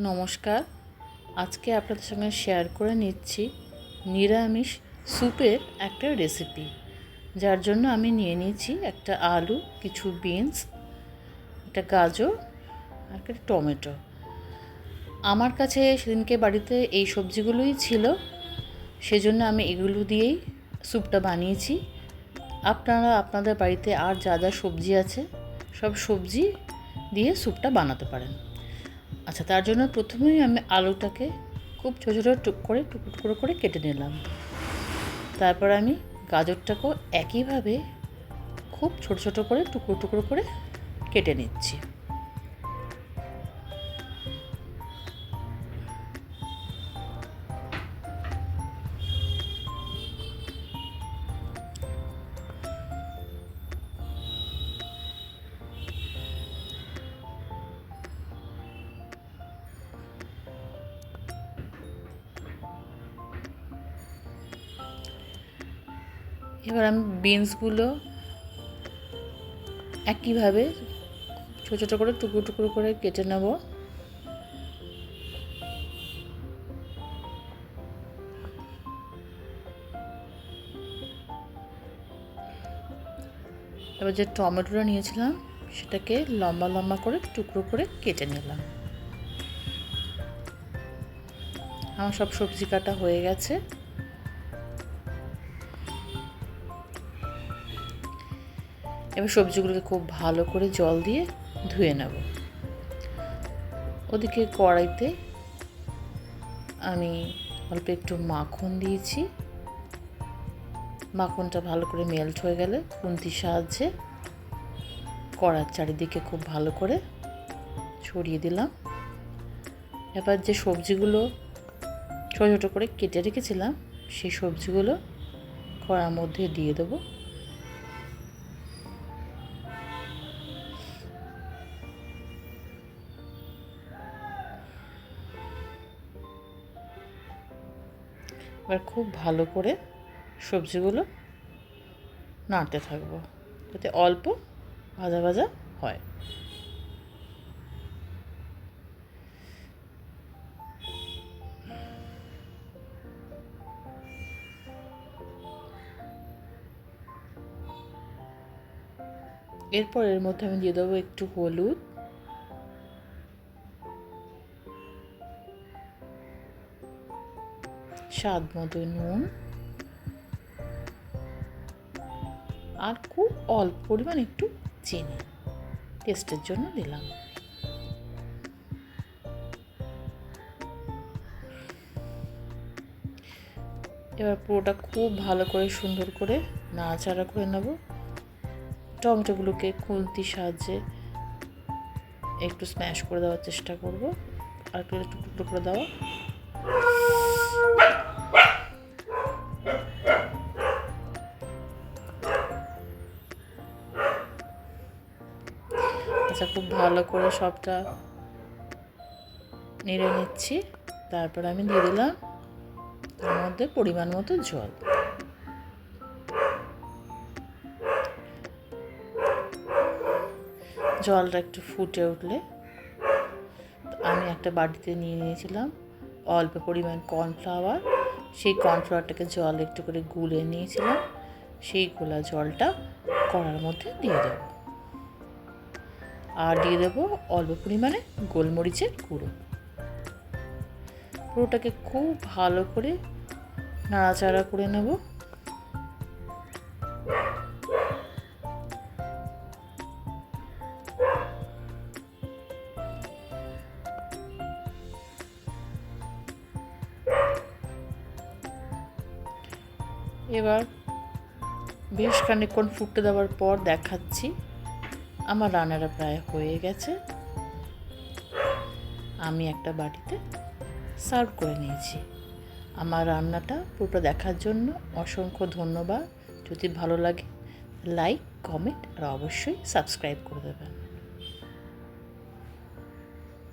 নমস্কার। আজকে আপনাদের সঙ্গে শেয়ার করে নিচ্ছি নিরামিষ স্যুপের একটা রেসিপি, যার জন্য আমি নিয়ে নিয়েছি একটা আলু, কিছু বিনস, একটা গাজর আর একটা টমেটো। আমার কাছে সেদিনকে বাড়িতে এই সবজিগুলোই ছিল, সেজন্য আমি এগুলো দিয়েই স্যুপটা বানিয়েছি। আপনারা আপনাদের বাড়িতে আর যা যা সবজি আছে সব সবজি দিয়ে স্যুপটা বানাতে পারেন। আচ্ছা, তার জন্য প্রথমেই আমি আলুটাকে খুব ছোটো ছোটো টুকরো করে কেটে নিলাম। তারপর আমি গাজরটাকেও একইভাবে খুব ছোটো ছোটো করে টুকরো করে কেটে নিচ্ছি। এবার আমি বিনসগুলো একইভাবে ছোটো ছোটো করে টুকরো করে কেটে নেব। এবার যে টমেটোটা নিয়েছিলাম সেটাকে লম্বা লম্বা করে টুকরো করে কেটে নিলাম। আমার সব সবজি কাটা হয়ে গেছে। এবার সবজিগুলোকে খুব ভালো করে জল দিয়ে ধুয়ে নেব। ওদিকে কড়াইতে আমি অল্প একটু মাখন দিয়েছি। মাখনটা ভালো করে মেল্ট হয়ে গেলে খুন্তির সাহায্যে কড়ার চারিদিকে খুব ভালো করে ছড়িয়ে দিলাম। এবার যে সবজিগুলো ছোটো ছোটো করে কেটে রেখেছিলাম সেই সবজিগুলো কড়ার মধ্যে দিয়ে দেবো। এবার খুব ভালো করে সবজিগুলো নাড়তে থাকবো যাতে অল্প ভাজা ভাজা হয়। এরপর এর মধ্যে আমি দিয়ে দেবো একটু হলুদ, স্বাদ মতো নুন আর খুব অল্প পরিমাণ একটু চিনি টেস্টের জন্য দিলাম। এবার পুরোটা খুব ভালো করে সুন্দর করে নাড়াচাড়া করে নেব। টমেটোগুলোকে খুন্তির সাহায্যে একটু স্ম্যাশ করে দেওয়ার চেষ্টা করব, আর একটু টুকরো করে দেওয়া। আচ্ছা, খুব ভালো করে সবটা নেড়ে নিচ্ছি। তারপর আমি দিয়ে দিলাম তার মধ্যে পরিমাণ মতো জল। জলটা একটু ফুটে উঠলে আমি একটা বাটিতে নিয়ে নিয়েছিলাম অল্প পরিমাণ কর্নফ্লাওয়ার। সেই কর্নফ্লাওয়ারটাকে জল একটু করে গুলে নিয়েছিলাম। সেই গোলা জলটা কড়ার মধ্যে দিয়ে দেব, আর দিয়ে দেবো অল্প পরিমাণে গোলমরিচের গুঁড়ো। পুরোটাকে খুব ভালো করে নাড়াচাড়া করে নেব। এবার বেশ খানিকক্ষণ ফুটতে দেওয়ার পর দেখাচ্ছি আমার রান্নাটা প্রায় হয়ে গেছে। আমি একটা বাটিতে সার্ভ করে নিয়েছি। আমার রান্নাটা পুরোটা দেখার জন্য অসংখ্য ধন্যবাদ। যদি ভালো লাগে লাইক, কমেন্ট আর অবশ্যই সাবস্ক্রাইব করে দেবেন।